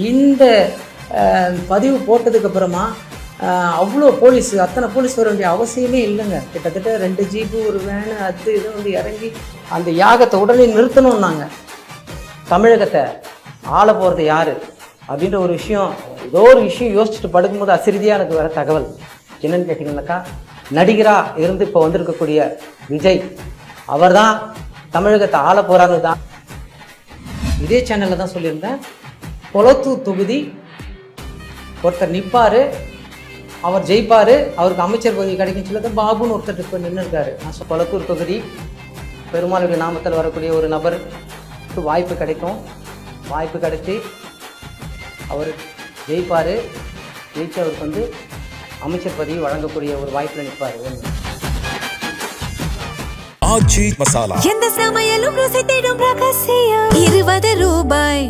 இந்த பதிவு போட்டதுக்கப்புறமா அவ்வளோ போலீஸ், அத்தனை போலீஸ் வர வேண்டிய அவசியமே இல்லைங்க. கிட்டத்தட்ட 2 ஜீப்பு ஒரு வேனு அது இது வந்து இறங்கி அந்த யாகத்தை உடனே நிறுத்தணும்னாங்க. தமிழகத்தை ஆள போகிறது யார் அப்படின்ற ஒரு விஷயம், ஏதோ ஒரு விஷயம் யோசிச்சுட்டு படுக்கும்போது அசிரிதியாக எனக்கு வர தகவல் என்னன்னு கேட்டிங்கன்னாக்கா, நடிகராக இருந்து இப்போ வந்திருக்கக்கூடிய விஜய் அவர் தான் தமிழகத்தை ஆள போகிறாரு தான். இதே சேனலில் தான் சொல்லியிருந்தேன், கொளத்தூர் தொகுதி ஒருத்தர் நிற்பார், அவர் ஜெயிப்பார், அவருக்கு அமைச்சர் பதவி கிடைக்குன்னு சொல்லி பாபுன்னு ஒருத்தர் இப்போ நின்று இருக்காரு. நான் கொளத்தூர் தொகுதி பெருமாளுடைய நாமத்தில் வரக்கூடிய ஒரு நபருக்கு வாய்ப்பு கிடைக்கும், வாய்ப்பு கிடைச்சி அவர் ஜெயிப்பார், ஜெயிச்சு அவருக்கு வந்து அமைச்சர் பதவி வழங்கக்கூடிய ஒரு வாய்ப்பில் நிற்பார். ஆச்சி மசாலா எந்த சமையலும் ருசி தேடும் ரகசியம் 20 ரூபாய்.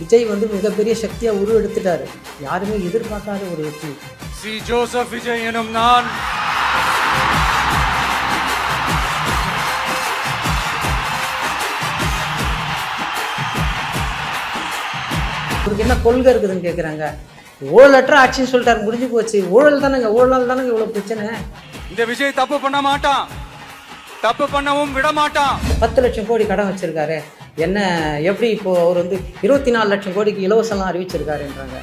விஜய் வந்து மிகப்பெரிய சக்தியா உருவெடுத்துட்டாரு. யாருமே எதிர்பார்க்காத ஒரு வெற்றி. சி ஜோசப் விஜய் எனும் நான் அவருக்கு என்ன கொள்கை இருக்குதுன்னு கேட்குறாங்க. ஊழலற்ற ஆட்சின்னு சொல்லிட்டாரு, முடிஞ்சு போச்சு. ஊழல் தானேங்க, ஊழல் தானேங்க இவ்வளோ பிரச்சனை. இந்த விஜய் தப்பு பண்ண மாட்டான், தப்பு பண்ணவும் விட மாட்டான். 10 லட்சம் கோடி கடன் வச்சிருக்காரு. என்ன எப்படி இப்போ அவர் வந்து 24 லட்சம் கோடிக்கு இலவசம்லாம் அறிவிச்சிருக்காருன்றாங்க.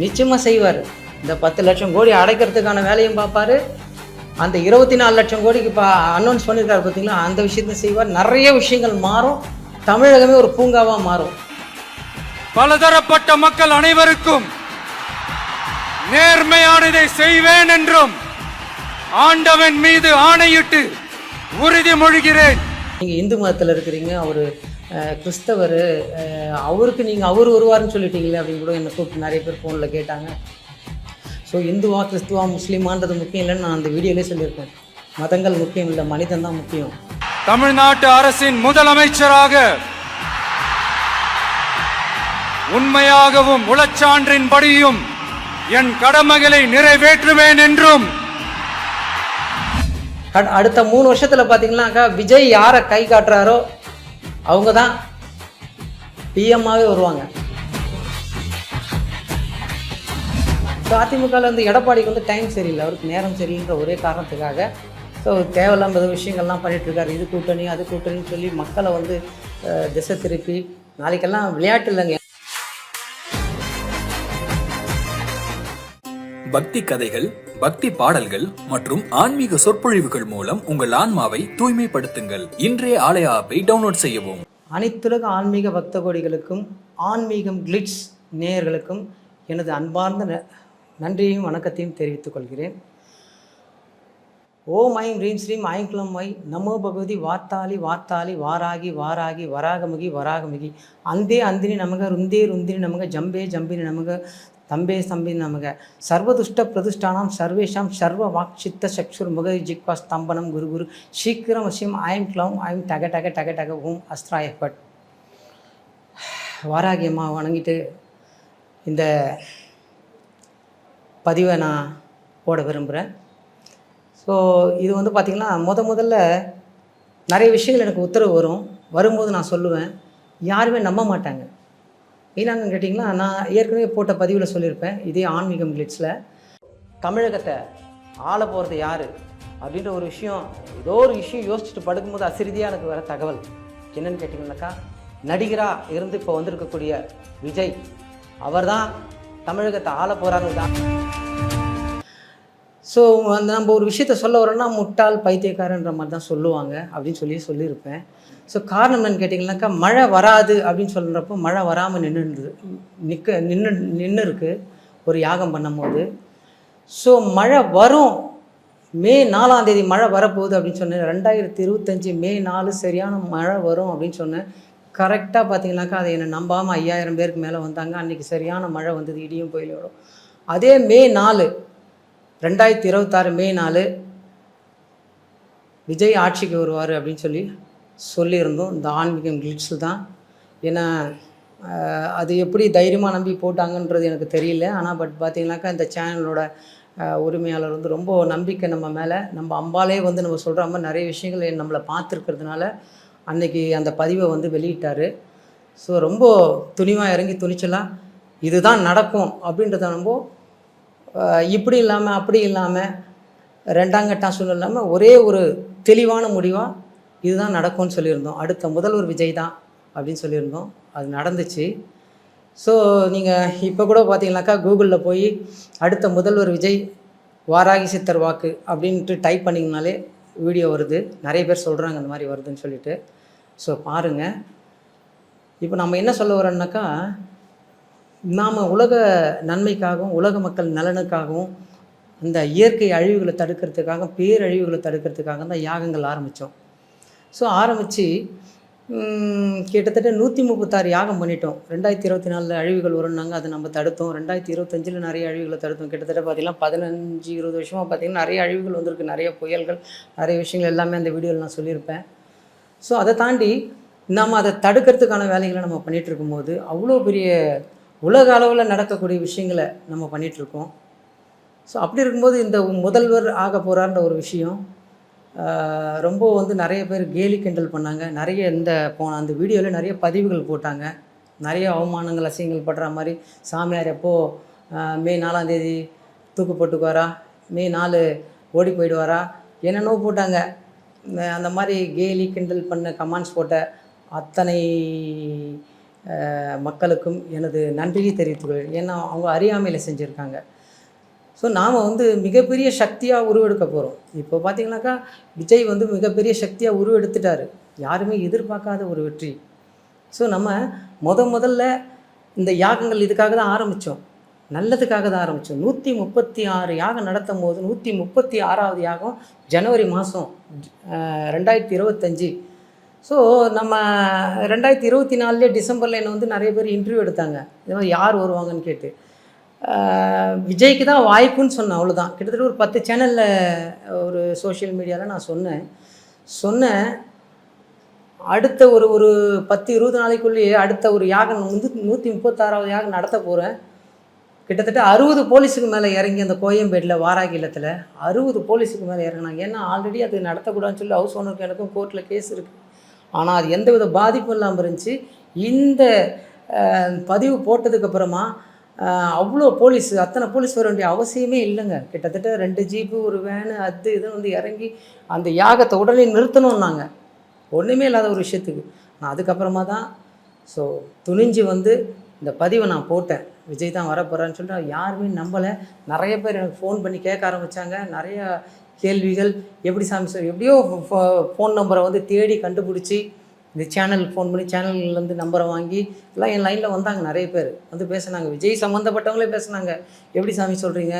நிச்சயமாக செய்வார். இந்த 10 லட்சம் கோடி அடைக்கிறதுக்கான வேலையும் பார்ப்பார். அந்த 24 லட்சம் கோடிக்கு அனௌன்ஸ் பண்ணியிருக்காரு பார்த்தீங்களா, அந்த விஷயத்தையும் செய்வார். நிறைய விஷயங்கள் மாறும். தமிழகமே ஒரு பூங்காவாக மாறும். பலதரப்பட்ட மக்கள் அனைவருக்கும் நேர்மையானதை செய்வேன் என்றும் ஆண்டவன் மீது ஆணையிட்டு உறுதிமொழிகிறேன். நீங்கள் இந்து மதத்தில் இருக்கிறீங்க, அவர் கிறிஸ்தவர், அவருக்கு நீங்கள் அவர் வருவார்னு சொல்லிட்டீங்களே அப்படின்னு கூட என்னை கூப்பிட்டு நிறைய பேர் ஃபோனில் கேட்டாங்க. ஸோ இந்துவா கிறிஸ்துவா முஸ்லீமான்றது முக்கியம் இல்லைன்னு நான் அந்த வீடியோலேயே சொல்லியிருக்கேன். மதங்கள் முக்கியம் இல்லை, மனிதன் தான் முக்கியம். தமிழ்நாட்டு அரசின் முதலமைச்சராக உண்மையாகவும் உளச்சான்றின்படியும் என் கடமைகளை நிறைவேற்றுவேன் என்றும். அடுத்த 3 வருஷத்தில் பார்த்தீங்கன்னாக்கா விஜய் யாரை கை காட்டுறாரோ அவங்க தான் பிஎம்மாவே வருவாங்க. ஸோ அதிமுகவில் வந்து எடப்பாடிக்கு வந்து டைம் சரியில்லை, அவருக்கு நேரம் சரியில்லைன்ற ஒரே காரணத்துக்காக ஸோ தேவையில்லாத விஷயங்கள்லாம் பண்ணிகிட்ருக்காரு. இது கூட்டணி அது கூட்டணின்னு சொல்லி மக்களை வந்து திசை திருப்பி, நாளைக்கெல்லாம் விளையாட்டு இல்லைங்க. பக்தி கதைகள், பக்தி பாடல்கள் மற்றும் ஆன்மீக சொற்பொழிவுகள் மூலம் உங்கள் ஆன்மாவை தூய்மைப்படுத்துங்கள். இன்றைய ஆலய ஆப்பை டவுன்லோட் செய்யவும். அனைத்துலக ஆன்மீக பக்த கோடிகளுக்கும் ஆன்மீகம் கிளிட்ஸ் நேயர்களுக்கும் எனது அன்பார்ந்த நன்றியையும் வணக்கத்தையும் தெரிவித்துக் கொள்கிறேன். ஓம் ஐம் ரீம் ஸ்ரீம் ஐங்குளம் மை நமோ பகவதி வார்த்தாளி வார்த்தாளி வாராகி வாராகி வராகமுகி வராகமுகி அந்தே அந்தினி நமக ருந்தே ருந்தினி நமக ஜம்பே ஜம்பினி நமக தம்பே ஸ்தம்பினி நமக சர்வதுஷ்ட பிரதுஷ்டானாம் சர்வேஷாம் சர்வ வாக்சித்த சக்ஷுர் முக ஜிக்வா ஸ்தம்பனம் குரு குரு சீக்கிரம் வசியம் ஐம் க்ளம் ஐம் டக டக டக டக ஓம் அஸ்திராய பட். வாராகி அம்மா வணங்கிட்டு இந்த பதிவை நான் போட விரும்புகிறேன். ஸோ இது வந்து பார்த்திங்கன்னா முதல்ல நிறைய விஷயங்கள் எனக்கு உத்தரவு வரும்போது நான் சொல்லுவேன், யாருமே நம்ப மாட்டாங்க. ஏன்னான்னு கேட்டிங்கன்னா, நான் ஏற்கனவே போட்ட பதிவில் சொல்லியிருப்பேன், இதே ஆன்மீகம் கிளிட்ஸில் தமிழகத்தை ஆள போகிறது யார் அப்படின்ற ஒரு விஷயம், ஏதோ ஒரு விஷயம் யோசிச்சுட்டு படுக்கும்போது அசிரிதியாக எனக்கு வர தகவல் என்னன்னு கேட்டிங்கன்னாக்கா, நடிகராக இருந்து இப்போ வந்திருக்கக்கூடிய விஜய் அவர் தான் தமிழகத்தை ஆள போகிறாரு தான். ஸோ நம்ம ஒரு விஷயத்த சொல்ல வரோன்னா முட்டாள் பைத்தியக்காரன்ற மாதிரி தான் சொல்லுவாங்க அப்படின்னு சொல்லியிருப்பேன். ஸோ காரணம் என்னன்னு கேட்டிங்கன்னாக்கா, மழை வராது அப்படின்னு சொல்கிறப்போ மழை வராமல் நின்று இருக்கு ஒரு யாகம் பண்ணும்போது. ஸோ மழை வரும், மே 4ஆம் தேதி மழை வரப்போகுது அப்படின்னு சொன்னேன். 2025 மே 4 சரியான மழை வரும் அப்படின்னு சொன்னேன். கரெக்டாக பார்த்தீங்கன்னாக்கா அதை என்னை நம்பாமல் 5000 பேருக்கு மேலே வந்தாங்க. அன்றைக்கி சரியான மழை வந்தது, இடியும் புயலோடும். அதே மே 4 2026 மே 4 விஜய் ஆட்சிக்கு வருவார் அப்படின்னு சொல்லியிருந்தோம். இந்த ஆன்மீகம் கிளிட்ஸில் தான். ஏன்னா அது எப்படி தைரியமாக நம்பி போட்டாங்கன்றது எனக்கு தெரியல. ஆனால் பார்த்தீங்கன்னாக்கா இந்த சேனலோட உரிமையாளர் வந்து ரொம்ப நம்பிக்கை நம்ம மேலே, நம்ம அம்பாலே வந்து நம்ம சொல்கிற மாதிரி நிறைய விஷயங்கள் நம்மளை பார்த்துருக்கிறதுனால அன்றைக்கி அந்த பதிவை வந்து வெளியிட்டார். ஸோ ரொம்ப துணிவாக இறங்கி துணிச்சலாக இதுதான் நடக்கும் அப்படின்றத நம்ம இப்படி இல்லாமல் அப்படி இல்லாமல் ரெண்டாங்கட்டாம் சூழ்நிலை இல்லாமல் ஒரே ஒரு தெளிவான முடிவாக இதுதான் நடக்கும்னு சொல்லியிருந்தோம். அடுத்த முதல்வர் விஜய் தான் அப்படின்னு சொல்லியிருந்தோம். அது நடந்துச்சு. ஸோ நீங்கள் இப்போ கூட பார்த்தீங்கன்னாக்கா கூகுளில் போய் அடுத்த முதல்வர் விஜய் வாராகி சித்தர் வாக்கு அப்படின்ட்டு டைப் பண்ணிங்கனாலே வீடியோ வருது. நிறைய பேர் சொல்கிறாங்க அந்த மாதிரி வருதுன்னு சொல்லிட்டு. ஸோ பாருங்கள். இப்போ நம்ம என்ன சொல்ல வரோம்னாக்கா, நாம் உலக நன்மைக்காகவும் உலக மக்கள் நலனுக்காகவும் அந்த இயற்கை அழிவுகளை தடுக்கிறதுக்காக பேரழிவுகளை தடுக்கிறதுக்காக தான் யாகங்கள் ஆரம்பித்தோம். ஸோ ஆரம்பித்து கிட்டத்தட்ட 136 யாகம் பண்ணிட்டோம். 2024 அழிவுகள் வரும்னாங்க, அதை நம்ம தடுத்தோம். 2025 நிறைய அழிவுகளை தடுத்தோம். கிட்டத்தட்ட பார்த்திங்கன்னா 15-20 வருஷமாக பார்த்திங்கன்னா நிறைய அழிவுகள் வந்திருக்கு. நிறைய புயல்கள், நிறைய விஷயங்கள் எல்லாமே அந்த வீடியோவில் நான் சொல்லியிருப்பேன். ஸோ அதை தாண்டி நம்ம அதை தடுக்கிறதுக்கான வேலைகளை நம்ம பண்ணிகிட்டு இருக்கும்போது அவ்வளோ பெரிய உலக அளவில் நடக்கக்கூடிய விஷயங்களை நம்ம பண்ணிகிட்ருக்கோம். ஸோ அப்படி இருக்கும்போது இந்த முதல்வர் ஆக போகிறார்ன்ற ஒரு விஷயம் ரொம்ப நிறைய பேர் கேலி கிண்டல் பண்ணாங்க. நிறைய அந்த வீடியோவில் நிறைய பதிவுகள் போட்டாங்க. நிறைய அவமானங்கள் அசிங்கங்கள் படுற மாதிரி, சாமியார் எப்போது மே 4ஆம் தேதி தூக்கு போட்டுக்குவாரா, மே 4 ஓடி போயிடுவாரா, என்னென்னோ போட்டாங்க. அந்த மாதிரி கேலி கிண்டல் பண்ண கமெண்ட்ஸ் போட்ட அத்தனை மக்களுக்கும் எனது நன்றியை தெரிவித்துக்கொள்கிறேன். ஏன்னா அவங்க அறியாமையில் செஞ்சுருக்காங்க. ஸோ நாம் மிகப்பெரிய சக்தியாக உருவெடுக்க போகிறோம். இப்போ பார்த்திங்கனாக்கா விஜய் மிகப்பெரிய சக்தியாக உருவெடுத்துட்டார். யாருமே எதிர்பார்க்காத ஒரு வெற்றி. ஸோ நம்ம முதல்ல இந்த யாகங்கள் இதுக்காக தான் ஆரம்பித்தோம், நல்லதுக்காக தான் ஆரம்பித்தோம். 136 யாகம் நடத்தும் போது 136வது யாகம் ஜனவரி மாதம் 2025. ஸோ நம்ம 2024 டிசம்பரில் என்னை நிறைய பேர் இன்டர்வியூ எடுத்தாங்க. இது மாதிரி யார் வருவாங்கன்னு கேட்டு. விஜய்க்கு தான் வாய்ப்புன்னு சொன்னேன், அவ்வளோதான். கிட்டத்தட்ட ஒரு 10 சேனலில் ஒரு சோஷியல் மீடியாவில் நான் சொன்னேன். அடுத்த ஒரு 10-20 நாளைக்குள்ளேயே அடுத்த ஒரு யாகம் 136வது யாகம் நடத்த போகிறேன். கிட்டத்தட்ட 60 போலீஸுக்கு மேலே இறங்கி அந்த கோயம்பேட்டில் வாராகி இல்லத்தில் 60 போலீஸுக்கு மேலே இறங்கினாங்க. ஏன்னா ஆல்ரெடி அது நடத்தக்கூடாதுன்னு சொல்லி ஹவுஸ் ஓனருக்கு எனக்கும் கோர்ட்டில் கேஸ் இருக்குது. ஆனால் அது எந்தவித பாதிப்பும் இல்லாமல் இருந்துச்சு. இந்த பதிவு போட்டதுக்கப்புறமா அவ்வளோ அத்தனை போலீஸ் வர வேண்டிய அவசியமே இல்லைங்க. கிட்டத்தட்ட 2 ஜீப்பு ஒரு வேனு அது இது இறங்கி அந்த யாகத்தை உடனே நிறுத்தணும்னாங்க. ஒன்றுமே இல்லாத ஒரு விஷயத்துக்கு நான் அதுக்கப்புறமா தான் துணிஞ்சு இந்த பதிவை நான் போட்டேன். விஜய் தான் வரப்போகிறான்னு சொல்லிட்டு யாருமே நம்பலை. நிறைய பேர் எனக்கு ஃபோன் பண்ணி கேட்க ஆரம்பித்தாங்க. நிறைய கேள்விகள். எப்படி சாமி எப்படியோ ஃபோன் நம்பரை தேடி கண்டுபிடிச்சி இந்த சேனலுக்கு ஃபோன் பண்ணி சேனல்லேருந்து நம்பரை வாங்கி எல்லாம் என் லைனில் வந்தாங்க. நிறைய பேர் பேசினாங்க. விஜய் சம்மந்தப்பட்டவங்களே பேசுனாங்க. எப்படி சாமி சொல்கிறீங்க,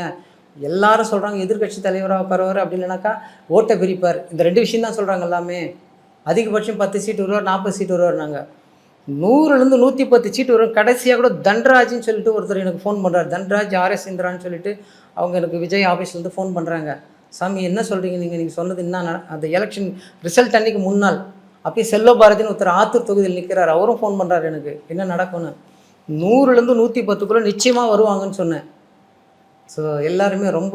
எல்லாரும் சொல்கிறாங்க எதிர்கட்சி தலைவராக உட்காருவார், அப்படி இல்லைனாக்கா ஓட்டை பிரிப்பார். இந்த 2 விஷயம் தான் சொல்கிறாங்க எல்லாமே. அதிகபட்சம் 10 சீட்டு வருவார், 40 சீட்டு வருவார்னாங்க. 100லேருந்து 110 சீட்டு வரும். கடைசியாக கூட தன்ராஜ்னு சொல்லிட்டு ஒருத்தர் எனக்கு ஃபோன் பண்ணுறாரு. தன்ராஜ் RS இந்திரான்னு சொல்லிட்டு அவங்க எனக்கு விஜய் ஆஃபீஸ்லேருந்து ஃபோன் பண்ணுறாங்க. சாமி என்ன சொல்கிறீங்க நீங்கள் சொன்னது என்ன, அந்த எலெக்ஷன் ரிசல்ட் அன்றைக்கி முன்னாள் அப்படியே செல்வ பாரதின்னு ஒருத்தர் ஆத்தூர் தொகுதியில் நிற்கிறார். அவரும் ஃபோன் பண்ணுறாரு எனக்கு என்ன நடக்கும்னு. 100லேருந்து 110 நிச்சயமாக வருவாங்கன்னு சொன்னேன். ஸோ எல்லாருமே ரொம்ப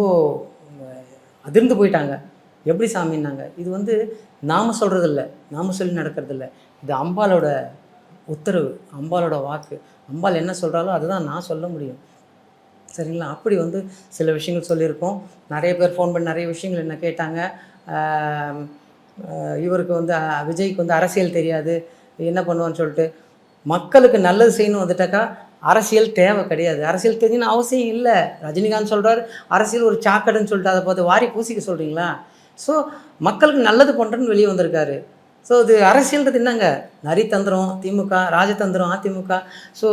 அதிர்ந்து போயிட்டாங்க. எப்படி சாமின்னாங்க. இது நாம் சொல்கிறதில்ல, நாம் சொல்லி நடக்கிறதில்ல. இது அம்பாலோட உத்தரவு, அம்பாலோட வாக்கு. அம்பாள் என்ன சொல்கிறாலோ அதுதான் நான் சொல்ல முடியும். சரிங்களா? அப்படி சில விஷயங்கள் சொல்லியிருக்கோம். நிறைய பேர் ஃபோன் பண்ணி நிறைய விஷயங்கள் என்ன கேட்டாங்க. இவருக்கு விஜய்க்கு அரசியல் தெரியாது, என்ன பண்ணுவான்னு சொல்லிட்டு. மக்களுக்கு நல்லது செய்யணும் வந்துட்டாக்கா அரசியல் தேவை கிடையாது. அரசியல் தெரிஞ்சுன்னு அவசியம் இல்லை. ரஜினிகாந்த் சொல்கிறார் அரசியல் ஒரு சாக்கடைன்னு சொல்லிட்டு அதை பார்த்து வாரி பூசிக்க சொல்கிறீங்களா? ஸோ மக்களுக்கு நல்லது பண்ணுறேன்னு வெளியே வந்திருக்காரு. ஸோ இது அரசியல்ன்றது என்னங்க, நரித்தந்திரம் திமுக, ராஜதந்திரம் அதிமுக. ஸோ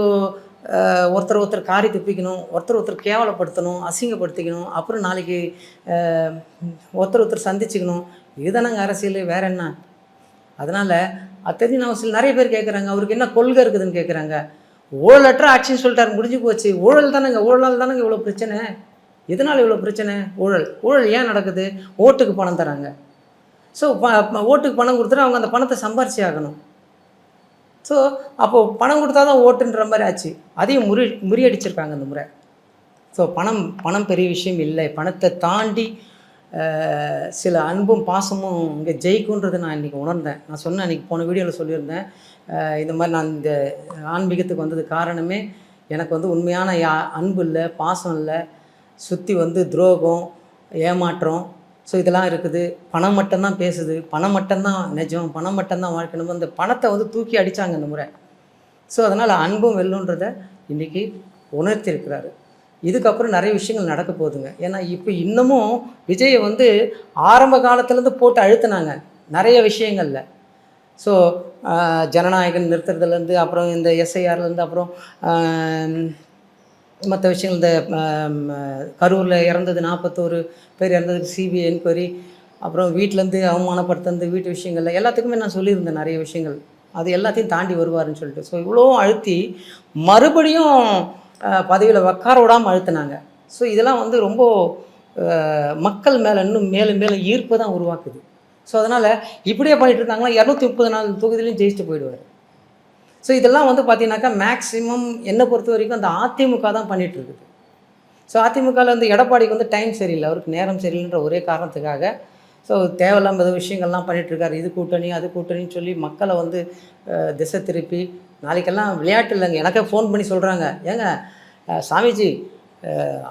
ஒருத்தர் காரி துப்பிக்கணும், ஒருத்தர் கேவலப்படுத்தணும், அசிங்கப்படுத்திக்கணும், அப்புறம் நாளைக்கு ஒருத்தர் சந்திச்சுக்கணும். இதுதானங்க அரசியல், வேற என்ன? அதனால் அது தெரிஞ்ச அவசியம். நிறைய பேர் கேட்குறாங்க அவருக்கு என்ன கொள்கை இருக்குதுன்னு கேட்குறாங்க. ஊழலற்ற ஆட்சின்னு சொல்லிட்டாரு, முடிஞ்சு போச்சு. ஊழல் தானேங்க, ஊழலால் தானேங்க இவ்வளோ பிரச்சனை. எதனால் இவ்வளோ பிரச்சனை? ஊழல் ஏன் நடக்குது? ஓட்டுக்கு பணம் தராங்க. ஸோ ஓட்டுக்கு பணம் கொடுத்துட்டு அவங்க அந்த பணத்தை சம்பாரிச்சு ஆகணும். ஸோ அப்போது பணம் கொடுத்தா தான் ஓட்டுன்ற மாதிரி ஆச்சு. அதையும் முறியடிச்சிருக்காங்க இந்த முறை. ஸோ பணம் பெரிய விஷயம் இல்லை. பணத்தை தாண்டி சில அன்பும் பாசமும் இங்கே ஜெயிக்குன்றது நான் இன்றைக்கி உணர்ந்தேன். நான் சொன்னேன், அன்றைக்கி போன வீடியோவில் சொல்லியிருந்தேன். இந்த மாதிரி நான் இந்த ஆன்மீகத்துக்கு வந்தது காரணமே எனக்கு வந்து உண்மையான அன்பு இல்லை, பாசம் இல்லை, சுற்றி வந்து துரோகம், ஏமாற்றம், ஸோ இதெல்லாம் இருக்குது. பணம் மட்டும்தான் பேசுது, பணம் மட்டும்தான் நிஜம், பணம் மட்டும்தான் வாழ்க்கை. நம்ம அந்த பணத்தை வந்து தூக்கி அடித்தாங்க இந்த முறை. ஸோ அதனால் அன்பும் வெல்லுன்றதை இன்றைக்கி உணர்த்தியிருக்கிறாரு. இதுக்கப்புறம் நிறைய விஷயங்கள் நடக்க போகுதுங்க. ஏன்னா இப்போ இன்னமும் விஜயை வந்து ஆரம்ப காலத்துலேருந்து போட்டு அழுத்தினாங்க நிறைய விஷயங்களில். ஸோ ஜனநாயகன் நிறுத்துறதுலேருந்து, அப்புறம் இந்த எஸ்ஐஆர்லேருந்து, அப்புறம் மற்ற விஷயங்கள், இந்த கரூரில் இறந்தது 41 பேர் இறந்ததுக்கு சிபிஐ என்கொயரி, அப்புறம் வீட்டிலேருந்து அவமானப்படுத்துறது, வீட்டு விஷயங்களில் எல்லாத்துக்குமே நான் சொல்லியிருந்தேன் நிறைய விஷயங்கள். அது எல்லாத்தையும் தாண்டி வருவாருன்னு சொல்லிட்டு. ஸோ இவ்வளோ அழுத்தி மறுபடியும் பதவியில் உட்கார விடாமல் அழுத்தினாங்க. ஸோ இதெல்லாம் வந்து ரொம்ப மக்கள் மேலே இன்னும் மேலும் மேலும் ஈர்ப்பு தான் உருவாக்குது. ஸோ அதனால் இப்படியே பண்ணிட்டு இருந்தாங்கன்னா 234 தொகுதியிலையும் ஜெயிச்சுட்டு போயிடுவார். ஸோ இதெல்லாம் வந்து பார்த்தீங்கன்னாக்கா மேக்ஸிமம் என்னை பொறுத்த வரைக்கும் அந்த அதிமுக தான் பண்ணிகிட்ருக்குது. ஸோ அதிமுகவில் வந்து எடப்பாடிக்கு வந்து டைம் சரியில்லை, அவருக்கு நேரம் சரியில்லைன்ற ஒரே காரணத்துக்காக ஸோ தேவையில்லாம விஷயங்கள்லாம் பண்ணிகிட்ருக்காரு. இது கூட்டணி அது கூட்டணின்னு சொல்லி மக்களை வந்து திசை திருப்பி, நாளைக்கெல்லாம் விளையாட்டு இல்லைங்க, எனக்கே ஃபோன் பண்ணி சொல்கிறாங்க, ஏங்க சாமிஜி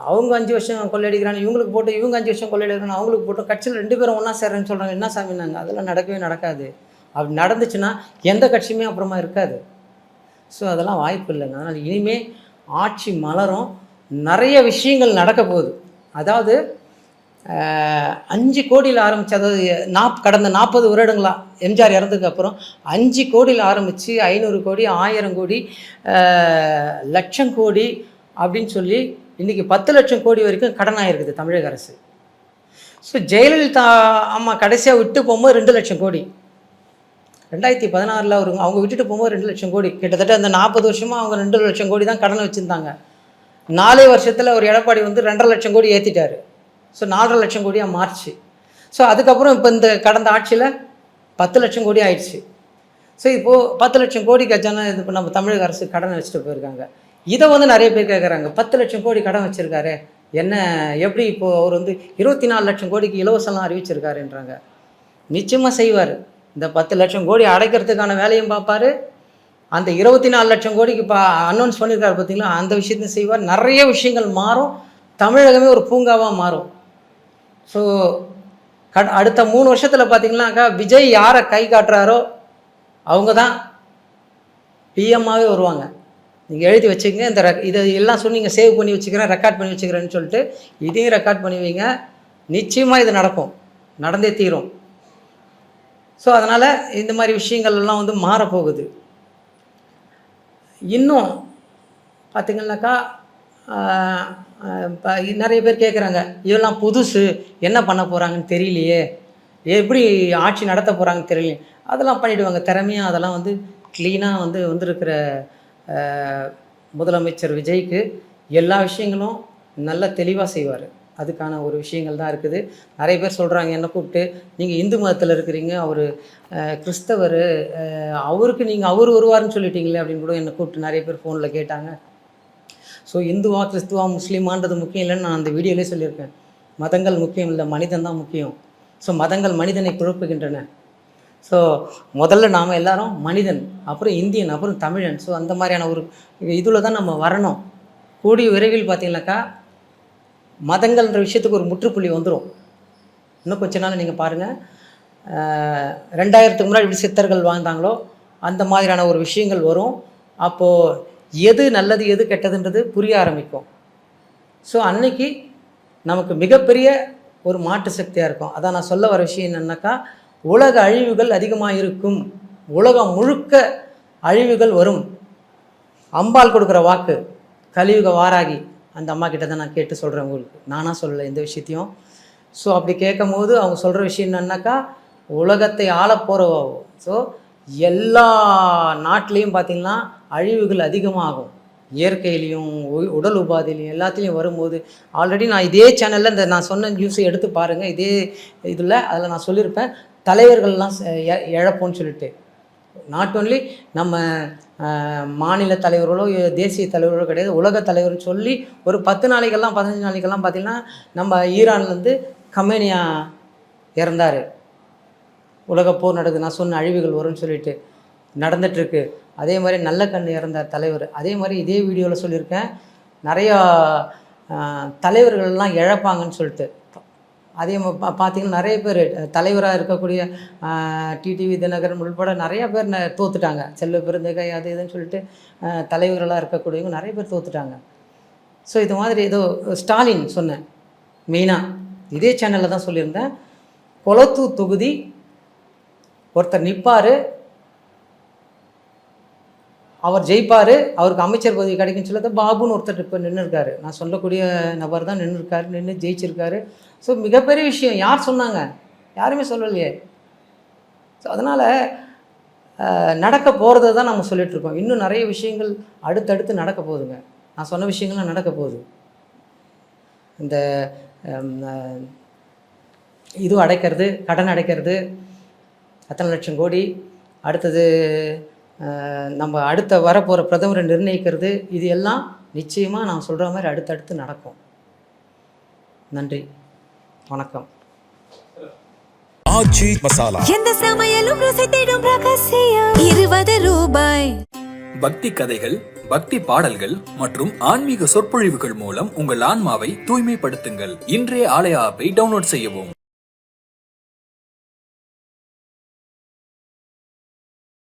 அவங்க 5 வருஷம் கொள்ளையடிக்கிறாங்க, இவங்களுக்கு போட்டு, இவங்க 5 வருஷம் கொள்ளையடிக்கிறாங்க, அவங்களுக்கு போட்டு, கட்சியில் 2 பேரும் ஒன்றா சேர்றேன்னு சொல்கிறாங்க. என்ன சாமினாங்க? அதெல்லாம் நடக்கவே நடக்காது. அப்படி நடந்துச்சுன்னா எந்த கட்சியுமே அப்புறமா இருக்காது. ஸோ அதெல்லாம் வாய்ப்பு இல்லைங்க. அதனால் இனிமேல் ஆட்சி மலரும், நிறைய விஷயங்கள் நடக்க போகுது. அதாவது 5 கோடியில் ஆரம்பித்து, அதாவது கடந்த 40 வருடங்களாக எம்ஜிஆர் இறந்ததுக்கு அப்புறம் 5 கோடியில் ஆரம்பித்து 500 கோடி, 1000 கோடி, லட்சம் கோடி அப்படின்னு சொல்லி இன்றைக்கி 10 லட்சம் கோடி வரைக்கும் கடன் ஆகிருக்குது தமிழக அரசு. ஸோ ஜெயலலிதா அம்மா கடைசியாக விட்டு போகும்போது 2 லட்சம் கோடி, 2016 அவங்க விட்டுட்டு போகும்போது 2 லட்சம் கோடி. கிட்டத்தட்ட அந்த 40 வருஷமாக அவங்க 2 லட்சம் கோடி தான் கடன் வச்சுருந்தாங்க. 4 வருஷத்தில் ஒரு எடப்பாடி வந்து 2.5 லட்சம் கோடி ஏற்றிட்டார். ஸோ 4.5 லட்சம் கோடியாக மாறிச்சு. ஸோ அதுக்கப்புறம் இப்போ இந்த கடந்த ஆட்சியில் 10 லட்சம் கோடி ஆயிடுச்சு. ஸோ இப்போது 10 லட்சம் கோடி கஜானா இது இப்போ நம்ம தமிழக அரசு கடனை வச்சுட்டு போயிருக்காங்க. இதை வந்து நிறைய பேர் கேட்குறாங்க, 10 லட்சம் கோடி கடன் வச்சுருக்காரு, என்ன எப்படி இப்போது அவர் வந்து 24 லட்சம் கோடிக்கு இலவசம்லாம் அறிவிச்சிருக்காருன்றாங்க. நிச்சயமாக செய்வார். இந்த 10 லட்சம் கோடி அடைக்கிறதுக்கான வேலையும் பார்ப்பார். அந்த 24 லட்சம் கோடிக்கு இப்போ அனௌன்ஸ் பண்ணியிருக்காரு பார்த்தீங்களா, அந்த விஷயத்தையும் செய்வார். நிறைய விஷயங்கள் மாறும், தமிழகமே ஒரு பூங்காவாக மாறும். ஸோ அடுத்த 3 வருஷத்தில் பார்த்தீங்கன்னாக்கா விஜய் யாரை கை காட்டுறாரோ அவங்க தான் பிஎம்மாகவே வருவாங்க. நீங்கள் எழுதி வச்சுக்கங்க. இந்த இதை எல்லாம் சொன்னீங்க, சேவ் பண்ணி வச்சுக்கிறேன், ரெக்கார்ட் பண்ணி வச்சுக்கிறேன்னு சொல்லிட்டு இதையும் ரெக்கார்ட் பண்ணி வைங்க. நிச்சயமாக இது நடக்கும், நடந்தே தீரும். ஸோ அதனால் இந்த மாதிரி விஷயங்கள் எல்லாம் வந்து மாறப்போகுது. இன்னும் பார்த்திங்கனாக்கா நிறைய பேர் கேட்குறாங்க, இதெல்லாம் புதுசு, என்ன பண்ண போகிறாங்கன்னு தெரியலையே, எப்படி ஆட்சி நடத்த போகிறாங்கன்னு தெரியலையே. அதெல்லாம் பண்ணிவிடுவாங்க திறமையாக. அதெல்லாம் வந்து க்ளீனாக வந்து வந்திருக்கிற முதலமைச்சர் விஜய்க்கு எல்லா விஷயங்களும் நல்லா தெளிவாக செய்வார். அதுக்கான ஒரு விஷயங்கள் தான் இருக்குது. நிறைய பேர் சொல்கிறாங்க என்னை கூப்பிட்டு, நீங்கள் இந்து மதத்தில் இருக்கிறீங்க, அவர் கிறிஸ்தவர், அவருக்கு நீங்கள் அவர் வருவார்னு சொல்லிட்டீங்களே அப்படின்னு கூட என்னை கூப்பிட்டு நிறைய பேர் ஃபோனில் கேட்டாங்க. ஸோ இந்துவா கிறிஸ்துவா முஸ்லீமான்றது முக்கியம் இல்லைன்னு நான் அந்த வீடியோலேயே சொல்லியிருக்கேன். மதங்கள் முக்கியம் இல்லை, மனிதன் தான் முக்கியம். ஸோ மதங்கள் மனிதனை குழப்புகின்றன. ஸோ முதல்ல நாம் எல்லாரும் மனிதன், அப்புறம் இந்தியன், அப்புறம் தமிழன். ஸோ அந்த மாதிரியான ஒரு இதில் தான் நம்ம வரணும். கூடிய விரைவில் பார்த்திங்கனாக்கா மதங்கள்ன்ற விஷயத்துக்கு ஒரு முற்றுப்புள்ளி வந்துடும். இன்னும் கொஞ்ச நாள் நீங்கள் பாருங்கள், 2000க்கு முன்னாடி எப்படி சித்தர்கள் வாழ்ந்தாங்களோ அந்த மாதிரியான ஒரு விஷயங்கள் வரும். அப்போது எது நல்லது எது கெட்டதுன்றது புரிய ஆரம்பிக்கும். ஸோ அன்னைக்கு நமக்கு மிகப்பெரிய ஒரு மாற்று சக்தியாக இருக்கும். அதான் நான் சொல்ல வர விஷயம் என்னன்னாக்கா, உலக அழிவுகள் அதிகமாக இருக்கும், உலகம் முழுக்க அழிவுகள் வரும். அம்பாள் கொடுக்குற வாக்கு, கலியுக வாராகி, அந்த அம்மா கிட்ட தான் நான் கேட்டு சொல்கிறேன் உங்களுக்கு, நானாக சொல்லலை எந்த விஷயத்தையும். ஸோ அப்படி கேட்கும் போது அவங்க சொல்கிற விஷயம் என்னன்னாக்கா, உலகத்தை ஆள போகிறவாகும். ஸோ எல்லா நாட்டிலையும் பார்த்திங்கன்னா அழிவுகள் அதிகமாகும். இயற்கையிலையும் உடல் உபாதையிலையும் எல்லாத்துலேயும் வரும்போது, ஆல்ரெடி நான் இதே சேனலில் இந்த நான் சொன்ன நியூஸை எடுத்து பாருங்கள், இதே இதில் அதில் நான் சொல்லியிருப்பேன், தலைவர்கள்லாம் இழப்போன்னு சொல்லிட்டு. நாட் ஒன்லி நம்ம மாநில தலைவர்களோ தேசிய தலைவர்களோ கிடையாது, உலக தலைவர்னு சொல்லி ஒரு 10 நாளைக்கெல்லாம் 15 நாளைக்கெல்லாம் பார்த்திங்கன்னா நம்ம ஈரான்லேருந்து கமேனியா இறந்தார். உலகப்போர் நடக்குது, நான் சொன்ன அழிவுகள் வரும்னு சொல்லிட்டு நடந்துகிட்ருக்கு. அதே மாதிரி நல்ல கண் இறந்தார் தலைவர். அதே மாதிரி இதே வீடியோவில் சொல்லியிருக்கேன், நிறையா தலைவர்கள்லாம் இழப்பாங்கன்னு சொல்லிட்டு. அதே பார்த்தீங்கன்னா நிறைய பேர் தலைவராக இருக்கக்கூடிய டிடிவி தினகரன் உள்பட நிறையா பேர் தோத்துட்டாங்க. செல்வ பெருந்தகை அது இதுன்னு சொல்லிட்டு தலைவர்களாக இருக்கக்கூடியவங்க நிறைய பேர் தோத்துட்டாங்க. ஸோ இது மாதிரி ஏதோ ஸ்டாலின் சொன்னேன் மெயினாக, இதே சேனலில் தான் சொல்லியிருந்தேன். கொளத்தூர் தொகுதி ஒருத்தர் நிற்பார், அவர் ஜெயிப்பார், அவருக்கு அமைச்சர் பதவி கிடைக்குன்னு சொல்லி பாபுன்னு ஒருத்தர் இப்போ நின்றுருக்காரு. நான் சொல்லக்கூடிய நபர் தான் நின்றுருக்காரு, நின்று ஜெயிச்சிருக்காரு. ஸோ மிகப்பெரிய விஷயம். யார் சொன்னாங்க? யாருமே சொல்லலையே. ஸோ அதனால் நடக்க போகிறத தான் நம்ம சொல்லிகிட்ருக்கோம். இன்னும் நிறைய விஷயங்கள் அடுத்தடுத்து நடக்க போகுதுங்க. நான் சொன்ன விஷயங்கள்லாம் நடக்க போகுது. இந்த இது அடைக்கிறது, கடன் அடைக்கிறது, அத்தனை லட்சம் கோடி, அடுத்தது நம்ம அடுத்த வரப்போகிற பிரதமரை நிர்ணயிக்கிறது, இது எல்லாம் நிச்சயமாக நான் சொல்கிற மாதிரி அடுத்தடுத்து நடக்கும். நன்றி, வணக்கம். ஆச்சி மசாலா எந்த சமையலும் ருசி தேடும் ரகசியம் 20 ரூபாய். பக்தி கதைகள், பக்தி பாடல்கள் மற்றும் ஆன்மீக சொற்பொழிவுகள் மூலம் உங்கள் ஆன்மாவை தூய்மைப்படுத்துங்கள். இன்றைய ஆலய ஆப்பை டவுன்லோட் செய்யவும்.